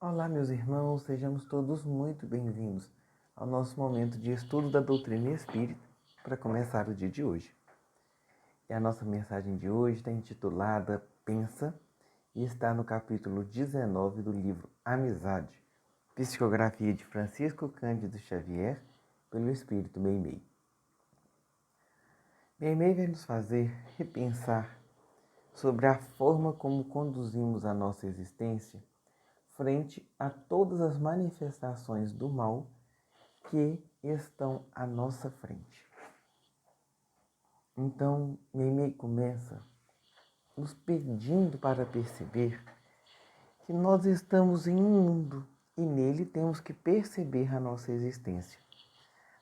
Olá, meus irmãos, sejamos todos muito bem-vindos ao nosso momento de estudo da doutrina espírita para começar o dia de hoje. E a nossa mensagem de hoje está intitulada Pensa e está no capítulo 19 do livro Amizade, psicografia de Francisco Cândido Xavier, pelo Espírito Meimei. Meimei vai nos fazer repensar sobre a forma como conduzimos a nossa existência frente a todas as manifestações do mal que estão à nossa frente. Então, Meimei começa nos pedindo para perceber que nós estamos em um mundo e nele temos que perceber a nossa existência.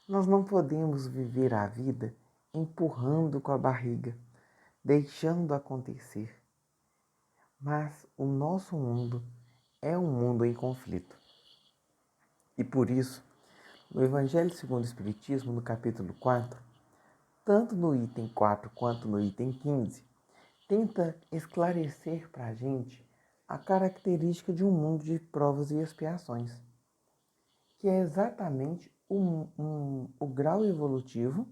Nós não podemos viver a vida empurrando com a barriga, deixando acontecer. Mas o nosso mundo é um mundo em conflito. E por isso, no Evangelho segundo o Espiritismo, no capítulo 4, tanto no item 4 quanto no item 15, tenta esclarecer para a gente a característica de um mundo de provas e expiações, que é exatamente o grau evolutivo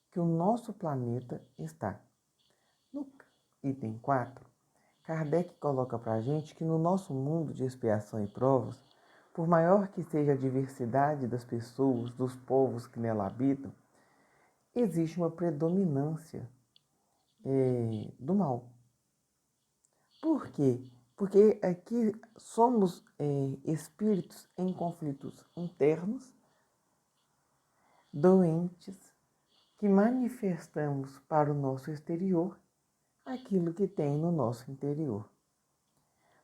que o nosso planeta está. No item 4, Kardec coloca para a gente que no nosso mundo de expiação e provas, por maior que seja a diversidade das pessoas, dos povos que nela habitam, existe uma predominância do mal. Por quê? Porque aqui somos espíritos em conflitos internos, doentes, que manifestamos para o nosso exterior aquilo que tem no nosso interior.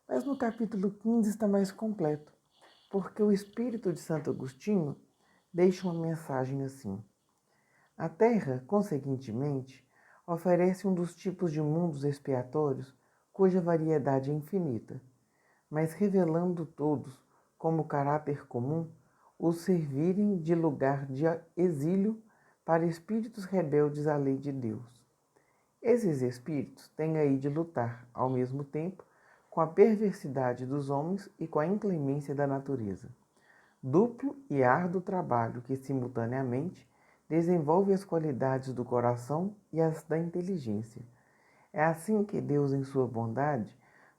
Mas no capítulo 15 está mais completo, porque o Espírito de Santo Agostinho deixa uma mensagem assim. A Terra, conseguintemente, oferece um dos tipos de mundos expiatórios cuja variedade é infinita, mas revelando todos, como caráter comum, os servirem de lugar de exílio para espíritos rebeldes à lei de Deus. Esses espíritos têm aí de lutar, ao mesmo tempo, com a perversidade dos homens e com a inclemência da natureza. Duplo e árduo trabalho que, simultaneamente, desenvolve as qualidades do coração e as da inteligência. É assim que Deus, em sua bondade,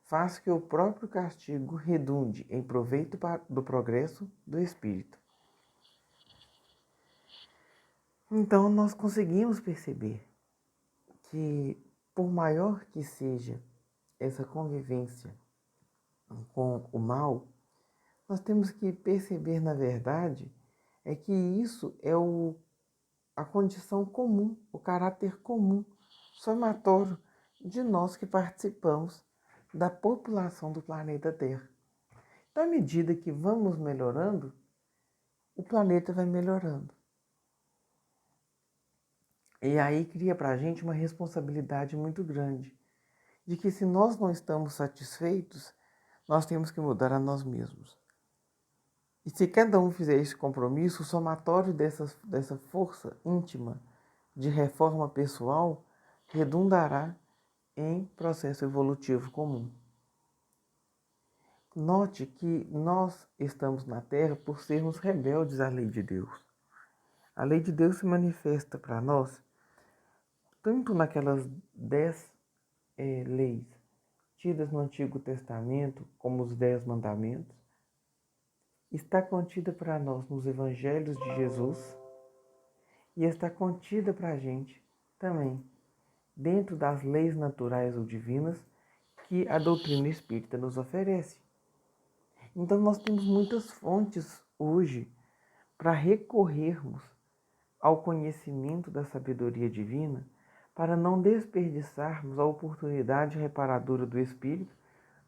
faz que o próprio castigo redunde em proveito do progresso do espírito. Então, nós conseguimos perceber que, por maior que seja essa convivência com o mal, nós temos que perceber, na verdade, é que isso é a condição comum, o caráter comum, somatório de nós que participamos da população do planeta Terra. Então, à medida que vamos melhorando, o planeta vai melhorando. E aí cria para a gente uma responsabilidade muito grande, de que se nós não estamos satisfeitos, nós temos que mudar a nós mesmos. E se cada um fizer esse compromisso, o somatório dessa força íntima de reforma pessoal redundará em processo evolutivo comum. Note que nós estamos na Terra por sermos rebeldes à lei de Deus. A lei de Deus se manifesta para nós tanto naquelas 10 leis tidas no Antigo Testamento, como os 10 mandamentos, está contida para nós nos Evangelhos de Jesus e está contida para a gente também dentro das leis naturais ou divinas que a doutrina espírita nos oferece. Então nós temos muitas fontes hoje para recorrermos ao conhecimento da sabedoria divina para não desperdiçarmos a oportunidade reparadora do Espírito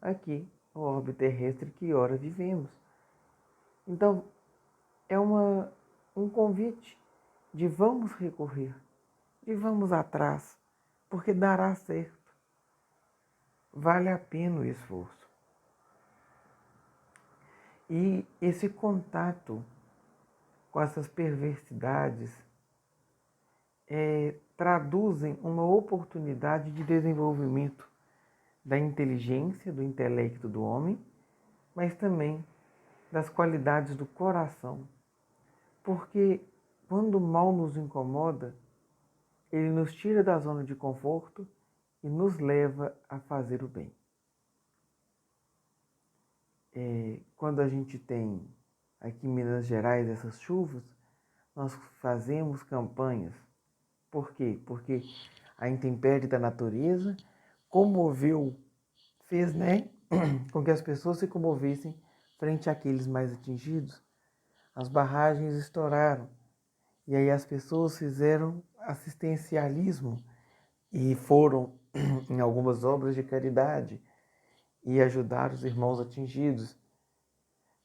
aqui no orbe terrestre que ora vivemos. Então, é um convite de vamos recorrer, de vamos atrás, porque dará certo. Vale a pena o esforço. E esse contato com essas perversidades traduzem uma oportunidade de desenvolvimento da inteligência, do intelecto do homem, mas também das qualidades do coração. Porque quando o mal nos incomoda, ele nos tira da zona de conforto e nos leva a fazer o bem. Quando a gente tem aqui em Minas Gerais essas chuvas, nós fazemos campanhas. Por quê? Porque a intempérie da natureza fez, né, com que as pessoas se comovessem frente àqueles mais atingidos. As barragens estouraram e aí as pessoas fizeram assistencialismo e foram em algumas obras de caridade e ajudaram os irmãos atingidos.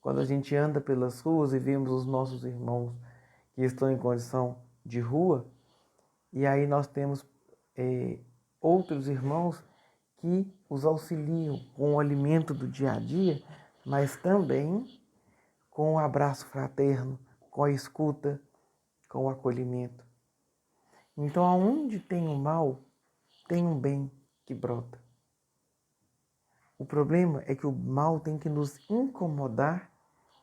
Quando a gente anda pelas ruas e vemos os nossos irmãos que estão em condição de rua, e aí nós temos outros irmãos que os auxiliam com o alimento do dia a dia, mas também com o abraço fraterno, com a escuta, com o acolhimento. Então, aonde tem o mal, tem um bem que brota. O problema é que o mal tem que nos incomodar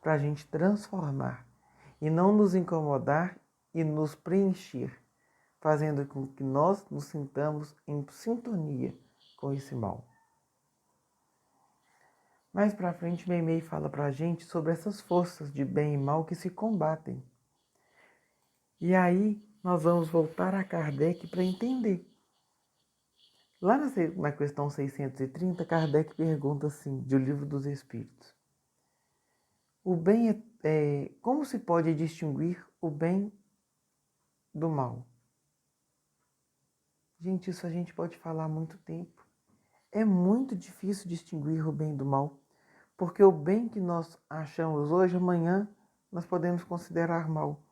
para a gente transformar, e não nos incomodar e nos preencher, fazendo com que nós nos sintamos em sintonia com esse mal. Mais para frente, Meimei fala para a gente sobre essas forças de bem e mal que se combatem. E aí nós vamos voltar a Kardec para entender. Lá na questão 630, Kardec pergunta assim, do Livro dos Espíritos. O bem como se pode distinguir o bem do mal? Gente, isso a gente pode falar há muito tempo. É muito difícil distinguir o bem do mal, porque o bem que nós achamos hoje, amanhã, nós podemos considerar mal.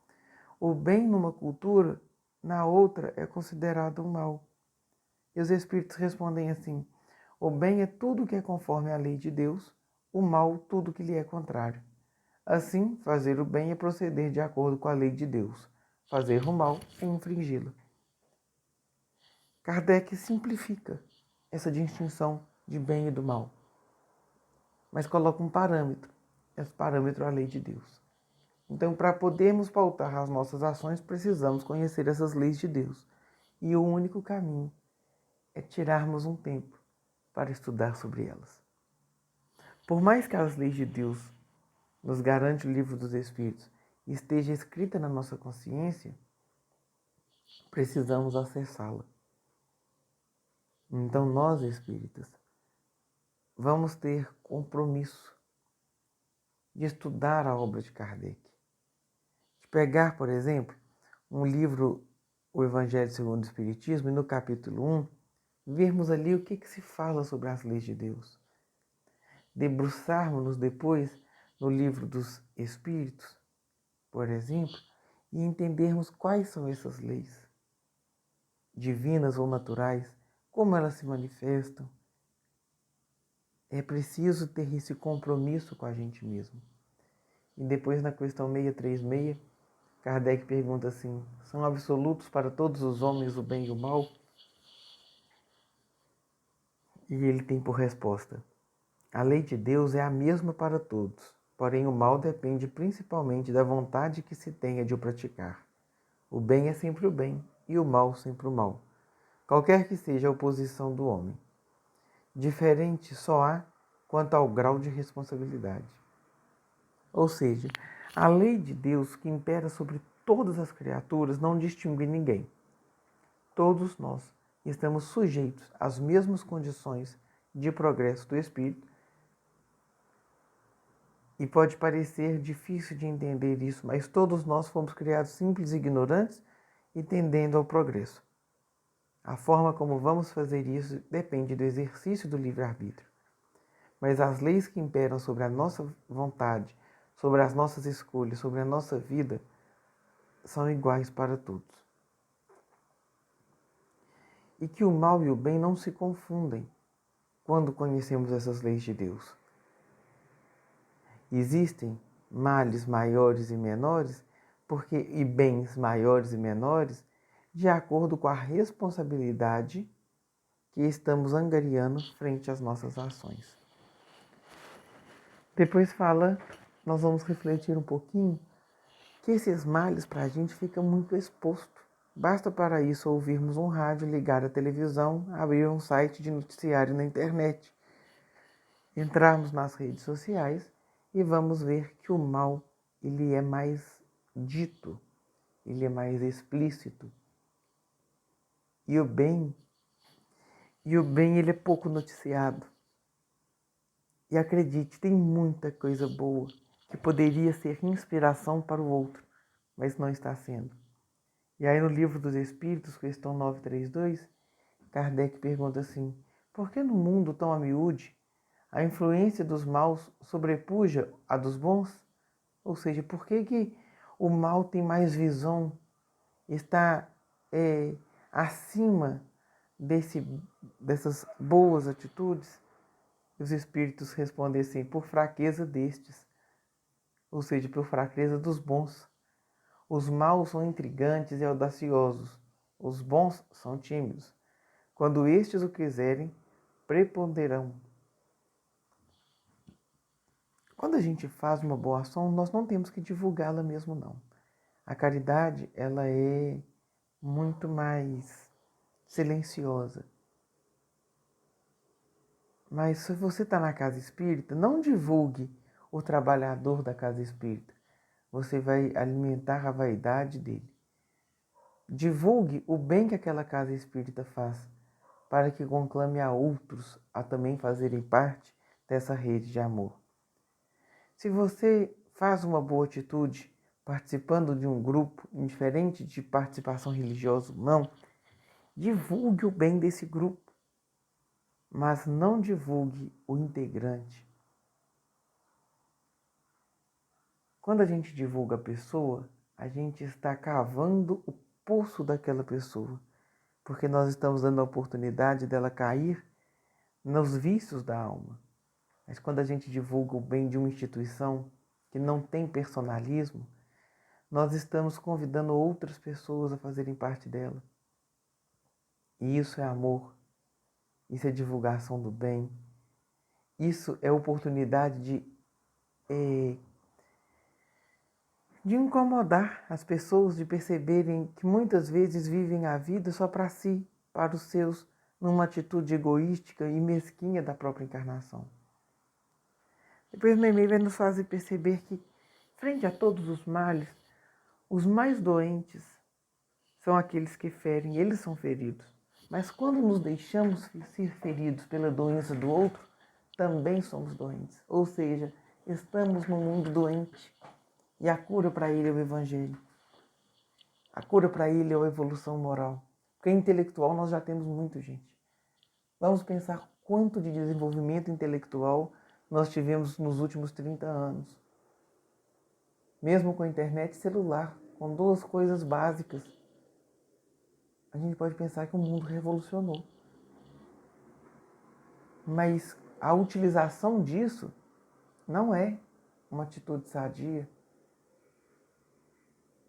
O bem numa cultura, na outra, é considerado um mal. E os Espíritos respondem assim: o bem é tudo que é conforme à lei de Deus, o mal tudo que lhe é contrário. Assim, fazer o bem é proceder de acordo com a lei de Deus. Fazer o mal é infringi-la. Kardec simplifica essa distinção de bem e do mal, mas coloca um parâmetro. Esse parâmetro é a lei de Deus. Então, para podermos pautar as nossas ações, precisamos conhecer essas leis de Deus. E o único caminho é tirarmos um tempo para estudar sobre elas. Por mais que as leis de Deus nos garante o Livro dos Espíritos e esteja escrita na nossa consciência, precisamos acessá-la. Então nós, espíritas, vamos ter compromisso de estudar a obra de Kardec. De pegar, por exemplo, um livro, o Evangelho segundo o Espiritismo, e no capítulo 1, vermos ali o que se fala sobre as leis de Deus. Debruçarmos-nos depois no Livro dos Espíritos, por exemplo, e entendermos quais são essas leis, divinas ou naturais, como elas se manifestam. É preciso ter esse compromisso com a gente mesmo. E depois, na questão 636, Kardec pergunta assim: são absolutos para todos os homens o bem e o mal? E ele tem por resposta: a lei de Deus é a mesma para todos, porém o mal depende principalmente da vontade que se tenha de o praticar. O bem é sempre o bem e o mal sempre o mal, qualquer que seja a oposição do homem. Diferente só há quanto ao grau de responsabilidade. Ou seja, a lei de Deus que impera sobre todas as criaturas não distingue ninguém. Todos nós estamos sujeitos às mesmas condições de progresso do espírito. E pode parecer difícil de entender isso, mas todos nós fomos criados simples e ignorantes e tendendo ao progresso. A forma como vamos fazer isso depende do exercício do livre-arbítrio. Mas as leis que imperam sobre a nossa vontade, sobre as nossas escolhas, sobre a nossa vida, são iguais para todos. E que o mal e o bem não se confundem quando conhecemos essas leis de Deus. Existem males maiores e menores, e bens maiores e menores, de acordo com a responsabilidade que estamos angariando frente às nossas ações. Depois fala nós vamos refletir um pouquinho que esses males para a gente fica muito exposto. Basta para isso ouvirmos um rádio, ligar a televisão, abrir um site de noticiário na internet, entrarmos nas redes sociais e vamos ver que o mal ele é mais dito, ele é mais explícito. E o bem ele é pouco noticiado. E acredite, tem muita coisa boa que poderia ser inspiração para o outro, mas não está sendo. E aí no Livro dos Espíritos, questão 932, Kardec pergunta assim: por que no mundo tão a miúde a influência dos maus sobrepuja a dos bons? Ou seja, por que o mal tem mais visão, está acima dessas boas atitudes? E os espíritos respondem assim: por fraqueza destes, ou seja, por fraqueza dos bons. Os maus são intrigantes e audaciosos, os bons são tímidos. Quando estes o quiserem, preponderarão. Quando a gente faz uma boa ação, nós não temos que divulgá-la mesmo, não. A caridade, ela é muito mais silenciosa. Mas se você está na casa espírita, não divulgue o trabalhador da casa espírita. Você vai alimentar a vaidade dele. Divulgue o bem que aquela casa espírita faz, para que conclame a outros a também fazerem parte dessa rede de amor. Se você faz uma boa atitude participando de um grupo, indiferente de participação religiosa ou não, divulgue o bem desse grupo, mas não divulgue o integrante. Quando a gente divulga a pessoa, a gente está cavando o poço daquela pessoa, porque nós estamos dando a oportunidade dela cair nos vícios da alma. Mas quando a gente divulga o bem de uma instituição que não tem personalismo, nós estamos convidando outras pessoas a fazerem parte dela. E isso é amor, isso é divulgação do bem, isso é oportunidade de incomodar as pessoas, de perceberem que muitas vezes vivem a vida só para si, para os seus, numa atitude egoística e mesquinha da própria encarnação. Depois o e-mail vai nos fazer perceber que, frente a todos os males, os mais doentes são aqueles que ferem, eles são feridos. Mas quando nos deixamos ser feridos pela doença do outro, também somos doentes. Ou seja, estamos num mundo doente. E a cura para ele é o Evangelho. A cura para ele é a evolução moral. Porque intelectual nós já temos muito, gente. Vamos pensar quanto de desenvolvimento intelectual nós tivemos nos últimos 30 anos. Mesmo com a internet e celular, com duas coisas básicas, a gente pode pensar que o mundo revolucionou. Mas a utilização disso não é uma atitude sadia.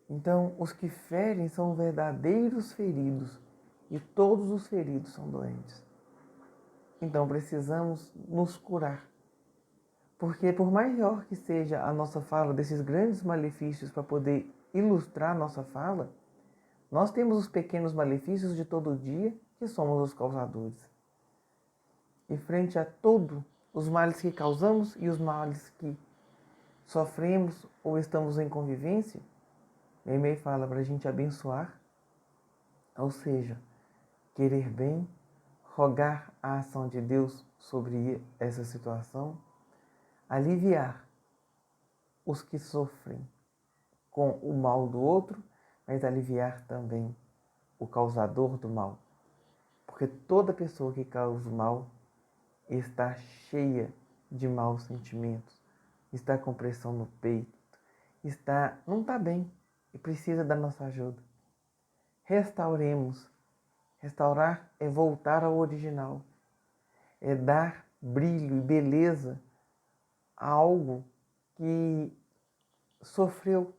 Então, os que ferem são verdadeiros feridos e todos os feridos são doentes. Então, precisamos nos curar. Porque por maior que seja a nossa fala desses grandes malefícios para poder ilustrar a nossa fala, nós temos os pequenos malefícios de todo dia que somos os causadores. E frente a todos os males que causamos e os males que sofremos ou estamos em convivência, o e-mail fala para a gente abençoar, ou seja, querer bem, rogar a ação de Deus sobre essa situação, aliviar os que sofrem com o mal do outro, mas aliviar também o causador do mal. Porque toda pessoa que causa o mal está cheia de maus sentimentos, está com pressão no peito, não está bem e precisa da nossa ajuda. Restauremos. Restaurar é voltar ao original, é dar brilho e beleza a algo que sofreu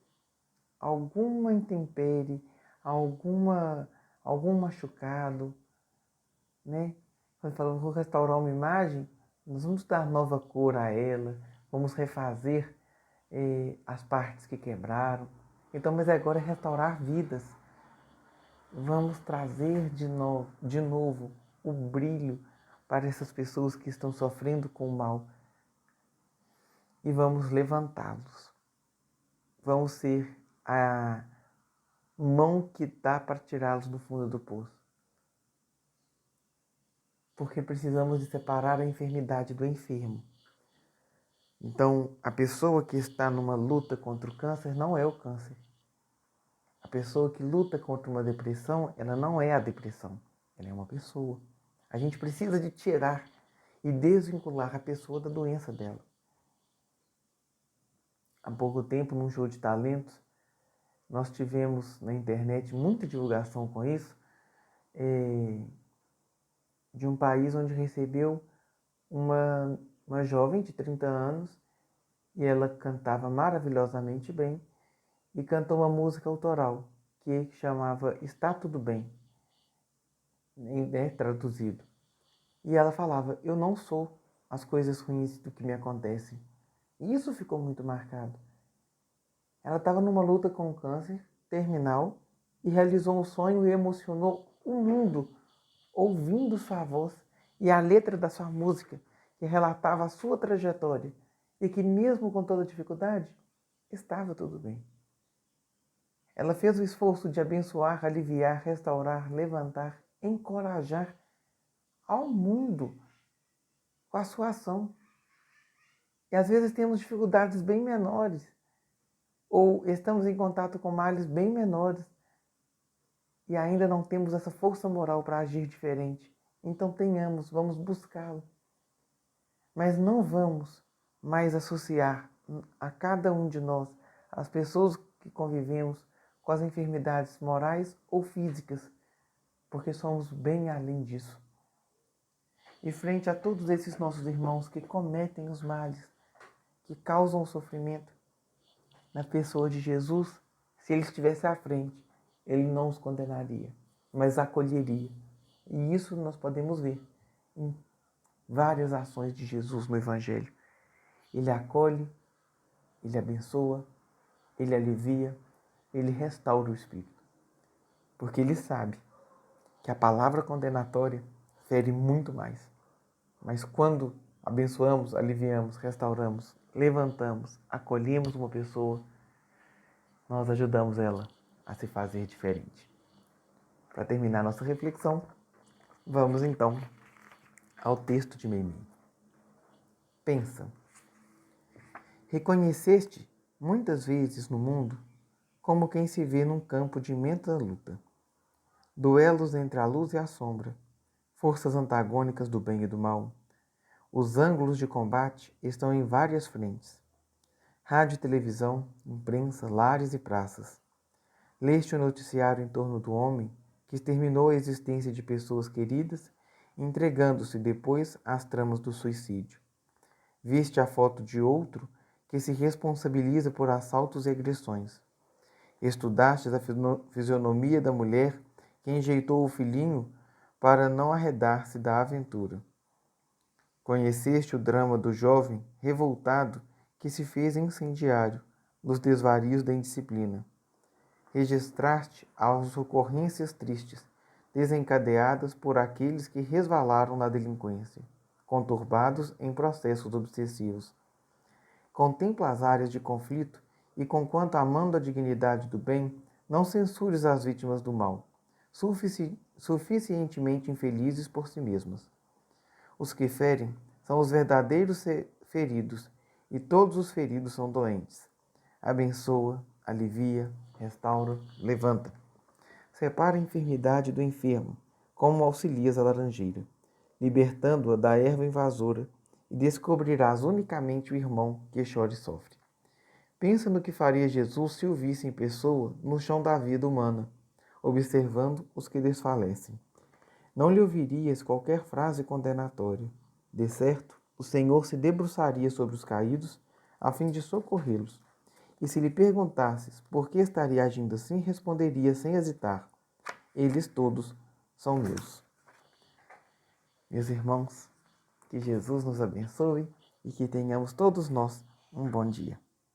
alguma intempérie, algum machucado, né? Quando falamos vou restaurar uma imagem, nós vamos dar nova cor a ela, vamos refazer as partes que quebraram. Então, mas agora é restaurar vidas. Vamos trazer de novo o brilho para essas pessoas que estão sofrendo com o mal e vamos levantá-los. Vamos ser a mão que dá para tirá-los do fundo do poço. Porque precisamos de separar a enfermidade do enfermo. Então, a pessoa que está numa luta contra o câncer não é o câncer. A pessoa que luta contra uma depressão, ela não é a depressão. Ela é uma pessoa. A gente precisa de tirar e desvincular a pessoa da doença dela. Há pouco tempo, num show de talentos, nós tivemos na internet muita divulgação com isso, de um país onde recebeu uma jovem de 30 anos e ela cantava maravilhosamente bem e cantou uma música autoral que chamava Está Tudo Bem, traduzido. E ela falava, eu não sou as coisas ruins do que me acontecem. E isso ficou muito marcado. Ela estava numa luta com o câncer terminal e realizou um sonho e emocionou o mundo ouvindo sua voz e a letra da sua música que relatava a sua trajetória e que mesmo com toda dificuldade, estava tudo bem. Ela fez o esforço de abençoar, aliviar, restaurar, levantar, encorajar ao mundo com a sua ação. E às vezes temos dificuldades bem menores ou estamos em contato com males bem menores e ainda não temos essa força moral para agir diferente. Então vamos buscá-lo. Mas não vamos mais associar a cada um de nós, as pessoas que convivemos, com as enfermidades morais ou físicas, porque somos bem além disso. E frente a todos esses nossos irmãos que cometem os males, que causam o sofrimento, na pessoa de Jesus, se ele estivesse à frente, ele não os condenaria, mas acolheria. E isso nós podemos ver em várias ações de Jesus no Evangelho. Ele acolhe, ele abençoa, ele alivia, ele restaura o espírito. Porque ele sabe que a palavra condenatória fere muito mais. Mas quando abençoamos, aliviamos, restauramos, levantamos, acolhemos uma pessoa, nós ajudamos ela a se fazer diferente. Para terminar nossa reflexão, vamos então ao texto de Meimei. Pensa. Reconheceste muitas vezes no mundo como quem se vê num campo de imensa luta. Duelos entre a luz e a sombra, forças antagônicas do bem e do mal. Os ângulos de combate estão em várias frentes. Rádio e televisão, imprensa, lares e praças. Leste o noticiário em torno do homem que exterminou a existência de pessoas queridas, entregando-se depois às tramas do suicídio. Viste a foto de outro que se responsabiliza por assaltos e agressões. Estudastes a fisionomia da mulher que enjeitou o filhinho para não arredar-se da aventura. Conheceste o drama do jovem revoltado que se fez incendiário nos desvarios da indisciplina. Registraste as ocorrências tristes, desencadeadas por aqueles que resvalaram na delinquência, conturbados em processos obsessivos. Contempla as áreas de conflito e, conquanto amando a dignidade do bem, não censures as vítimas do mal, suficientemente infelizes por si mesmas. Os que ferem são os verdadeiros feridos, e todos os feridos são doentes. Abençoa, alivia, restaura, levanta. Separa a enfermidade do enfermo, como auxilias a laranjeira, libertando-a da erva invasora, e descobrirás unicamente o irmão que chora e sofre. Pensa no que faria Jesus se o visse em pessoa no chão da vida humana, observando os que desfalecem. Não lhe ouvirias qualquer frase condenatória. De certo, o Senhor se debruçaria sobre os caídos a fim de socorrê-los. E se lhe perguntasses por que estaria agindo assim, responderia sem hesitar: eles todos são meus. Meus irmãos, que Jesus nos abençoe e que tenhamos todos nós um bom dia.